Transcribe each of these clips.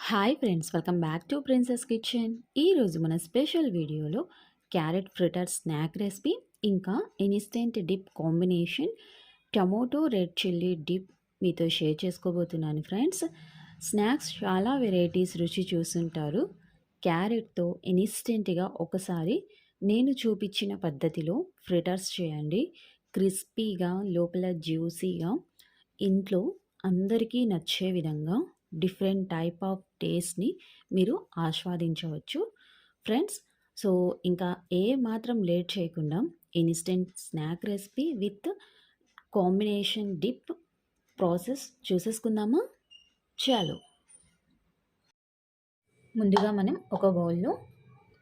Hi friends, welcome back to princess kitchen. ఈరోజు మన special వీడియోలో క్యారెట్ ఫ్రిటర్ స్నాక్ రెసిపీ, ఇంకా instant dip combination tomato red chilli dip మీతో share చేసుకోబోతున్నాను friends. Snacks చాలా వెరైటీస్ రుచి చూస్తుంటారు. క్యారెట్తో ఇన్స్టెంట్గా ఒకసారి నేను చూపించిన పద్ధతిలో ఫ్రిటర్స్ చేయండి. క్రిస్పీగా లోపల జ్యూసీగా ఇంట్లో అందరికీ నచ్చే విధంగా డిఫరెంట్ టైప్ ఆఫ్ టేస్ట్ని మీరు ఆస్వాదించవచ్చు ఫ్రెండ్స్. సో ఇంకా ఏ మాత్రం లేట్ చేయకుండా instant snack recipe with combination dip process చూసేసుకుందామా. చాలు. ముందుగా మనం ఒక బౌల్లో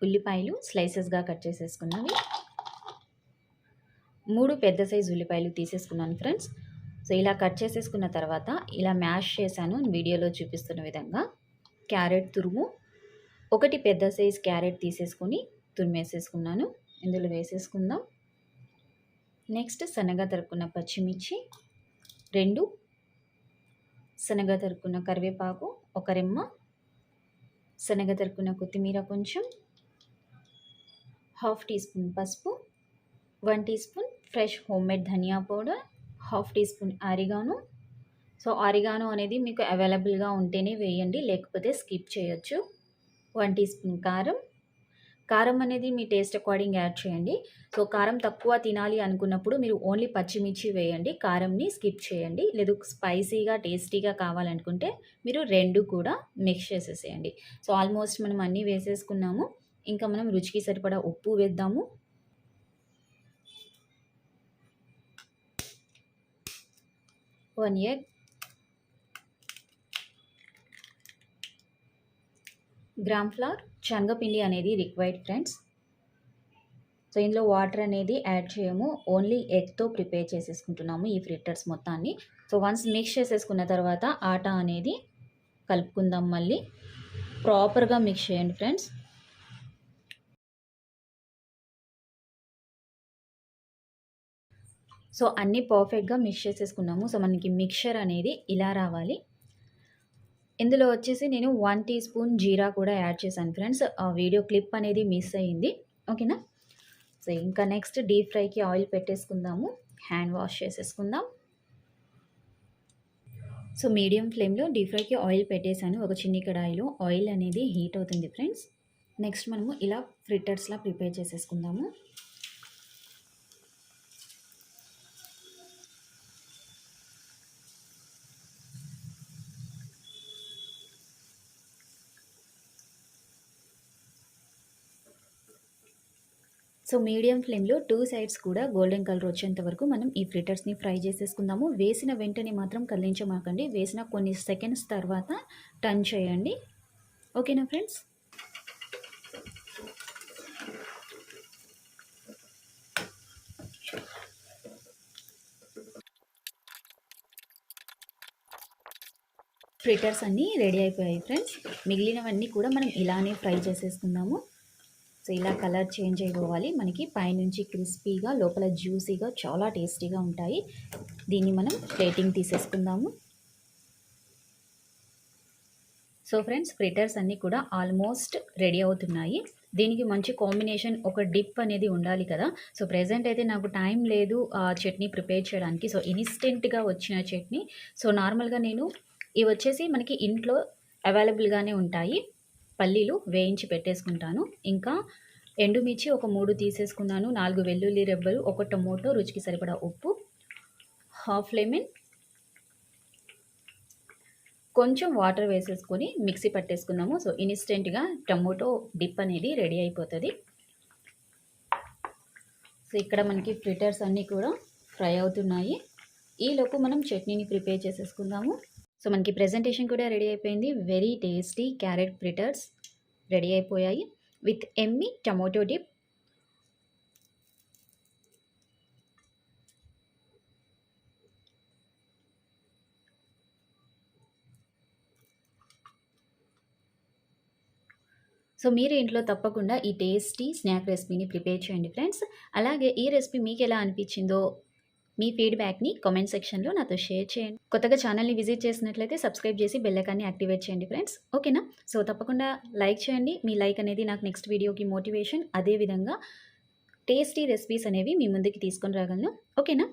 ఉల్లిపాయలు స్లైసెస్గా కట్ చేసేసుకున్నవి 3 పెద్ద సైజు ఉల్లిపాయలు తీసేసుకున్నాను ఫ్రెండ్స్. సో ఇలా కట్ చేసేసుకున్న తర్వాత ఇలా మ్యాష్ చేశాను వీడియోలో చూపిస్తున్న విధంగా. క్యారెట్ తురుము, 1 పెద్ద సైజ్ క్యారెట్ తీసేసుకొని తురిమేసేసుకున్నాను, ఇందులో వేసేసుకుందాం. నెక్స్ట్ సన్నగా తరుక్కున్న పచ్చిమిర్చి 2, సన్నగా తరుక్కున్న కరివేపాకు 1 రెమ్మ, సన్నగా తరుక్కున్న కొత్తిమీర కొంచెం, 1/2 టీ స్పూన్ పసుపు, 1 teaspoon fresh homemade dhania powder, 1/2 teaspoon oregano. So oregano అనేది మీకు అవైలబుల్గా ఉంటేనే వేయండి, లేకపోతే స్కిప్ చేయొచ్చు. 1 టీ స్పూన్ కారం. కారం అనేది మీ టేస్ట్ అకార్డింగ్ యాడ్ చేయండి. సో కారం తక్కువ తినాలి అనుకున్నప్పుడు మీరు ఓన్లీ పచ్చిమిర్చి వేయండి, కారంని స్కిప్ చేయండి. లేదు స్పైసీగా టేస్టీగా కావాలనుకుంటే మీరు 2 కూడా మిక్స్ చేసేసేయండి. సో ఆల్మోస్ట్ మనం అన్నీ వేసేసుకున్నాము. ఇంకా మనం రుచికి సరిపడా ఉప్పు వేద్దాము. 1 ఎగ్, గ్రామ్ ఫ్లవర్. శనగపిండి అనేది రిక్వైర్డ్ ఫ్రెండ్స్. సో ఇందులో వాటర్ అనేది యాడ్ చేయము, ఓన్లీ ఎగ్తో ప్రిపేర్ చేసేసుకుంటున్నాము ఈ ఫ్రిటర్స్ మొత్తాన్ని. సో వన్స్ మిక్స్ చేసేసుకున్న తర్వాత ఆటా అనేది కలుపుకుందాం. మళ్ళీ ప్రాపర్గా మిక్స్ చేయండి ఫ్రెండ్స్. సో అన్నీ పర్ఫెక్ట్గా మిక్స్ చేసేసుకున్నాము. సో మనకి మిక్చర్ అనేది ఇలా రావాలి. ఇందులో వచ్చేసి నేను 1 టీ స్పూన్ జీరా కూడా యాడ్ చేశాను ఫ్రెండ్స్. ఆ వీడియో క్లిప్ అనేది మిస్ అయ్యింది, ఓకేనా. సో ఇంకా నెక్స్ట్ డీప్ ఫ్రైకి ఆయిల్ పెట్టేసుకుందాము. హ్యాండ్ వాష్ చేసేసుకుందాం. సో మీడియం ఫ్లేమ్లో డీప్ ఫ్రైకి ఆయిల్ పెట్టేశాను. ఒక చిన్ని కడాయిలో ఆయిల్ అనేది హీట్ అవుతుంది ఫ్రెండ్స్. నెక్స్ట్ మనము ఇలా ఫ్రిటర్స్లా ప్రిపేర్ చేసేసుకుందాము. సో మీడియం ఫ్లేమ్లో 2 సైడ్స్ కూడా గోల్డెన్ కలర్ వచ్చేంత వరకు మనం ఈ ఫ్రిటర్స్ని ఫ్రై చేసేసుకుందాము. వేసిన వెంటనే మాత్రం కదిలించమాకండి, వేసిన కొన్ని సెకండ్స్ తర్వాత టర్న్ చేయండి, ఓకేనా ఫ్రెండ్స్. ఫ్రిటర్స్ అన్నీ రెడీ అయిపోయాయి ఫ్రెండ్స్. మిగిలినవన్నీ కూడా మనం ఇలానే ఫ్రై చేసేసుకుందాము. సో ఇలా కలర్ చేంజ్ అయిపోవాలి మనకి, పైనుంచి క్రిస్పీగా లోపల జ్యూసీగా చాలా టేస్టీగా ఉంటాయి. దీన్ని మనం ప్లేటింగ్ తీసేసుకుందాము. సో ఫ్రెండ్స్, ఫ్రిటర్స్ అన్నీ కూడా ఆల్మోస్ట్ రెడీ అవుతున్నాయి. దీనికి మంచి కాంబినేషన్ ఒక డిప్ అనేది ఉండాలి కదా. సో ప్రెజెంట్ అయితే నాకు టైం లేదు ఆ చట్నీ ప్రిపేర్ చేయడానికి. సో ఇన్స్టెంట్గా వచ్చిన చట్నీ. సో నార్మల్గా నేను ఇవి వచ్చేసి మనకి ఇంట్లో అవైలబుల్గానే ఉంటాయి. పల్లీలు వేయించి పెట్టేసుకుంటాను, ఇంకా ఎండుమిర్చి ఒక 3 తీసేసుకున్నాను, 4 వెల్లుల్లి రెబ్బలు, 1 టమోటో, రుచికి సరిపడా ఉప్పు, 1/2 లెమన్, కొంచెం వాటర్ వేసేసుకొని మిక్సీ పట్టేసుకున్నాము. సో ఇన్స్టెంట్గా టమోటో డిప్ అనేది రెడీ అయిపోతుంది. సో ఇక్కడ మనకి ఫ్రిటర్స్ అన్నీ కూడా ఫ్రై అవుతున్నాయి. ఈలోపు మనం చట్నీని ప్రిపేర్ చేసేసుకుందాము. సో మనకి ప్రెజెంటేషన్ కూడా రెడీ అయిపోయింది. Very tasty carrot fritters ready అయిపోయాయి with yummy tomato dip. So మీరు ఇంట్లో తప్పకుండా ఈ టేస్టీ స్నాక్ రెసిపీని ప్రిపేర్ చేయండి ఫ్రెండ్స్. అలాగే ఈ రెసిపీ మీకు ఎలా అనిపించిందో మీ ఫీడ్‌బ్యాక్‌ని కామెంట్ సెక్షన్‌లో నాతో షేర్ చేయండి. కొత్తగా ఛానల్‌ని విజిట్ చేసినట్లయితే సబ్స్క్రైబ్ చేసి బెల్ ఐకాన్‌ని యాక్టివేట్ చేయండి ఫ్రెండ్స్. ఓకేనా? సో, తప్పకుండా లైక్ చేయండి. మీ లైక్ అనేది నాకు నెక్స్ట్ వీడియోకి మోటివేషన్. అదేవిధంగా టేస్టీ రెసిపీస్ అనేవి మీ ముందుకి తీసుకొని రాగలను. ఓకేనా?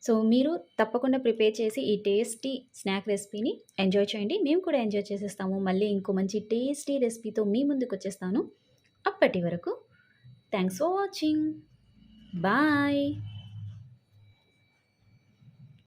సో, మీరు తప్పకుండా ప్రిపేర్ చేసి ఈ టేస్టీ స్నాక్ రెసిపీని ఎంజాయ్ చేయండి. మేము కూడా ఎంజాయ్ చేసేస్తాము. మళ్ళీ ఇంకో మంచి టేస్టీ రెసిపీతో మీ ముందుకొచ్చేస్తాను. అప్పటి వరకు థాంక్స్ ఫర్ వాచింగ్. బాయ్.